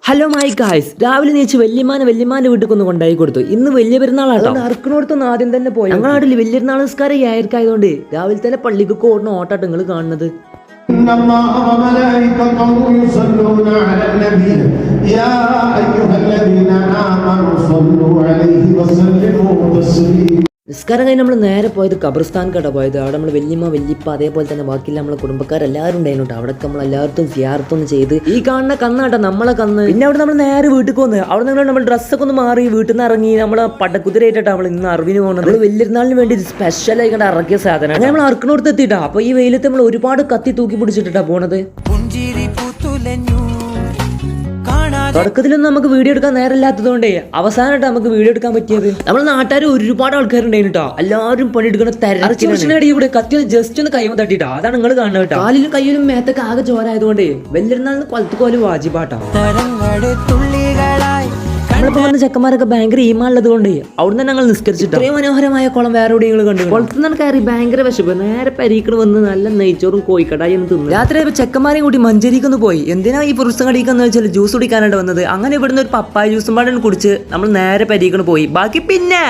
Hello my guys, രാവിലെ നീച്ച് വല്യമാന്റെ വീട്ടിൽ ഒന്ന് കൊണ്ടായി കൊടുത്തു. ഇന്ന് വലിയ പെരുന്നാളാട്ടോ. അറക്കണോടത്തൊന്ന് ആദ്യം തന്നെ പോയി. ഞങ്ങളുടെ നാട്ടിൽ വലിയ പെരുന്നാൾ നിസ്കാരം ആയതുകൊണ്ട് രാവിലെ തന്നെ പള്ളിക്ക് ഓടുന്ന ഓട്ടാട്ടോ നിങ്ങൾ കാണുന്നത്. നിസ്കാരം കഴിഞ്ഞ് നമ്മൾ നേരെ പോയത് ഖബർസ്ഥാൻക്കാട്ടോ പോയത്. അവിടെ നമ്മൾ വല്യമ്മ വല്യപ്പ അതേപോലെ തന്നെ ബാക്കിയുള്ള നമ്മളെ കുടുംബക്കാരെല്ലാവരും ഉണ്ടായിരുന്നു. അവിടേക്ക് നമ്മൾ എല്ലാവർക്കും സിയാറത്തൊന്ന് ചെയ്ത് ഈ കാണുന്ന കന്നാട്ടോ നമ്മളെ കന്ന്. പിന്നെ അവിടെ നമ്മൾ നേരെ വീട്ടിൽ വന്ന് അവിടെ നിങ്ങൾ നമ്മൾ ഡ്രസ്സൊക്കെ ഒന്ന് മാറി വീട്ടിൽ നിന്ന് ഇറങ്ങി നമ്മളെ പടക്കുതിരായിട്ടാണ് നമ്മൾ ഇന്ന് അറിവിന് പോകുന്നത്. വലിയൊരുന്നാളിന് വേണ്ടി സ്പെഷ്യൽ ആയിക്കൊണ്ട് ഇറക്കിയ സാധനം നമ്മൾ അറക്കണോടത്ത് എത്തിയിട്ടാ. അപ്പൊ ഈ വെയിലത്ത് നമ്മൾ ഒരുപാട് കത്തി തൂക്കി പിടിച്ചിട്ടാ പോണത്. തുടക്കത്തിലൊന്നും നമുക്ക് വീഡിയോ എടുക്കാൻ നേരമില്ലാത്തതുകൊണ്ടേ അവസാനമായിട്ട് നമുക്ക് വീഡിയോ എടുക്കാൻ പറ്റിയത്. നമ്മൾ നാട്ടുകാർ ഒരുപാട് ആൾക്കാരുണ്ടായിരുന്നു കേട്ടോ. എല്ലാവരും പണിയെടുക്കുന്ന തരച്ചിടി ഇവിടെ കത്തി ജസ്റ്റ് ഒന്ന് കൈമ തട്ടിട്ടാ. അതാണ് നിങ്ങൾ കാണുന്നത് കേട്ടോ. കാലിലും കയ്യിലും മേത്തൊക്കെ ആകെ ചോരായതുകൊണ്ടേ വലിയൊരുന്നാളിന് കൊലത്തുകോല് വാജിബാട്ടാ. നമ്മളിപ്പോ വന്ന ചെക്കന്മാരൊക്കെ ഭയങ്കര ഈമാനുള്ളത് കൊണ്ട് അവിടെ തന്നെ ഞങ്ങൾ നിസ്കരിച്ചിട്ട് ഇത്രയും മനോഹരമായ കുളം വേറെ എവിടെ കണ്ടു. കുളത്തിൽ നിന്ന് കയറി ഭയങ്കര വിശപ്പ്. നേരെ പരീക്കണ് വന്ന് നല്ല നെയ്ച്ചോറും കോഴിക്കടായും തിന്നു. രാത്രി ചെക്കന്മാരെയും കൂടി മഞ്ചേരിക്കൊന്ന് പോയി. എന്തിനാ ഈ പുറത്തും കടിക്കാന്ന് വെച്ചാൽ ജ്യൂസ് കുടിക്കാനായിട്ട് വന്നത്. അങ്ങനെ ഇവിടുന്ന് ഒരു പപ്പായ ജ്യൂസും പാടാണ് കുടിച്ച് നമ്മൾ നേരെ പരീക്കണ് പോയി. ബാക്കി പിന്നെ